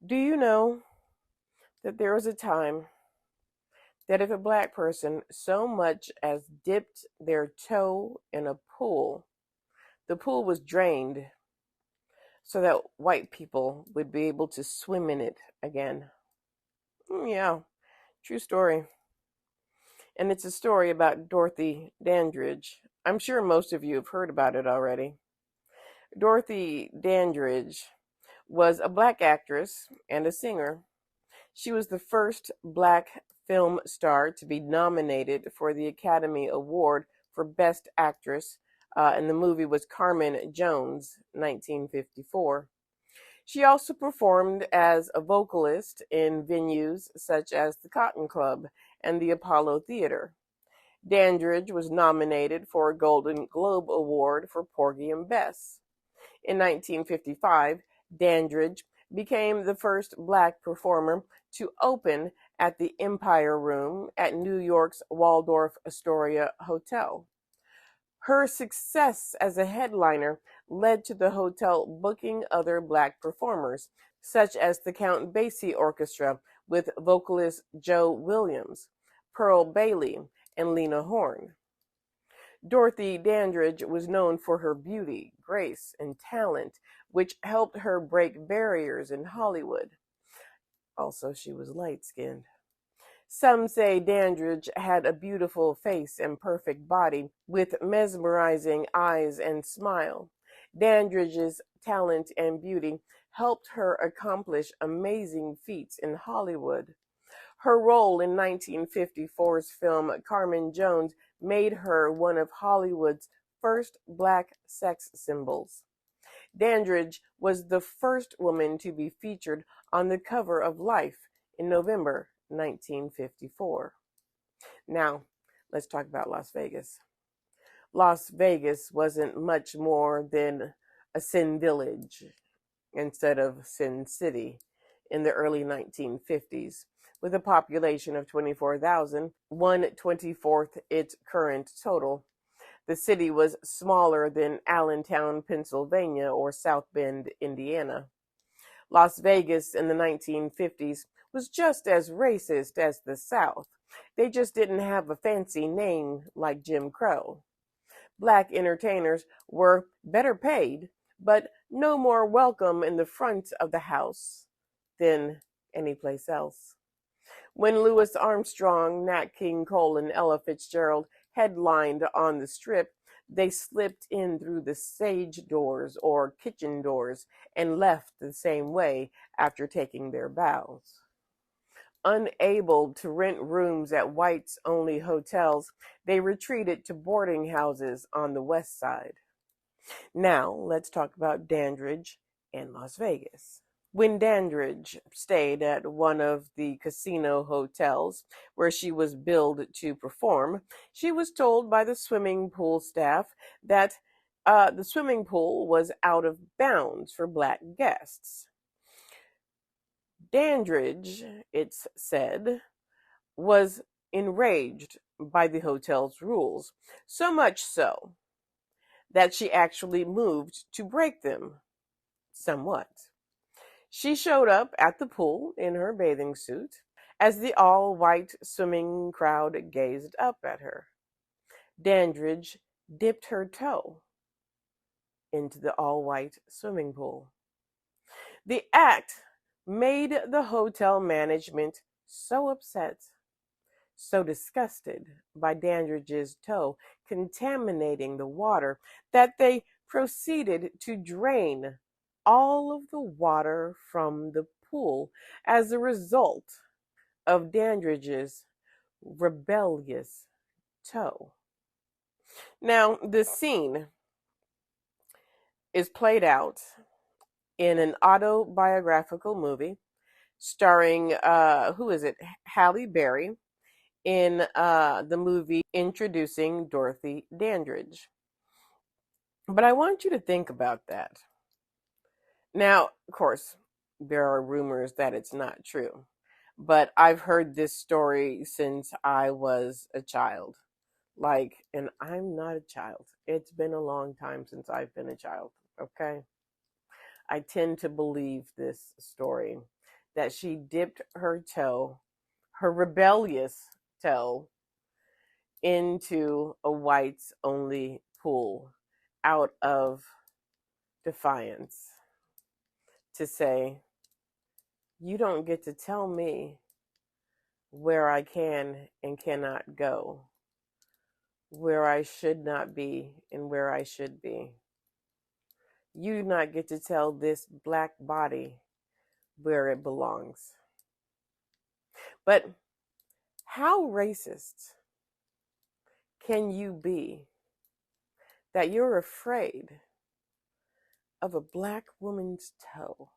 Do you know that there was a time that if a black person so much as dipped their toe in a pool, the pool was drained so that white people would be able to swim in it again? Yeah, true story. And it's a story about Dorothy Dandridge. I'm sure most of you have heard about it already. Dorothy Dandridge was a black actress and a singer. She was the first black film star to be nominated for the Academy Award for Best Actress, and the movie was Carmen Jones, 1954. She also performed as a vocalist in venues such as the Cotton Club and the Apollo Theater. Dandridge was nominated for a Golden Globe Award for Porgy and Bess. In 1955, Dandridge became the first black performer to open at the Empire Room at New York's Waldorf Astoria Hotel. Her success as a headliner led to the hotel booking other black performers, such as the Count Basie Orchestra with vocalist Joe Williams, Pearl Bailey, and Lena Horne. Dorothy Dandridge was known for her beauty, grace, and talent, which helped her break barriers in Hollywood. Also, she was light skinned. Some say Dandridge had a beautiful face and perfect body with mesmerizing eyes and smile. Dandridge's talent and beauty helped her accomplish amazing feats in Hollywood. Her role in 1954's film Carmen Jones made her one of Hollywood's first black sex symbols. Dandridge was the first woman to be featured on the cover of Life in November 1954. Now, let's talk about Las Vegas. Las Vegas wasn't much more than a Sin Village instead of Sin City in the early 1950s, with a population of 24,000, 1/24th its current total. The city was smaller than Allentown, Pennsylvania, or South Bend, Indiana. Las Vegas in the 1950s was just as racist as the South. They just didn't have a fancy name like Jim Crow. Black entertainers were better paid, but no more welcome in the front of the house than anyplace else. When Louis Armstrong, Nat King Cole, and Ella Fitzgerald headlined on the Strip, they slipped in through the stage doors or kitchen doors and left the same way after taking their bows. Unable to rent rooms at whites only hotels, they retreated to boarding houses on the west side. Now, let's talk about Dandridge and Las Vegas. When Dandridge stayed at one of the casino hotels where she was billed to perform, she was told by the swimming pool staff that the swimming pool was out of bounds for black guests. Dandridge, it's said, was enraged by the hotel's rules, so much so that she actually moved to break them somewhat. She showed up at the pool in her bathing suit as the all white swimming crowd gazed up at her. Dandridge dipped her toe into the all white swimming pool. The act made the hotel management so upset, so disgusted by Dandridge's toe contaminating the water, that they proceeded to drain all of the water from the pool as a result of Dandridge's rebellious toe. Now, the scene is played out in an autobiographical movie starring, who is it? Halle Berry in the movie introducing Dorothy Dandridge. But I want you to think about that. Now, of course, there are rumors that it's not true, but I've heard this story since I was a child. And I'm not a child. It's been a long time since I've been a child, okay? I tend to believe this story. that she dipped her toe, her rebellious toe, into a whites only pool out of defiance to say, you don't get to tell me where I can and cannot go, where I should not be and where I should be. You do not get to tell this black body where it belongs. But how racist can you be that you're afraid of a black woman's toe?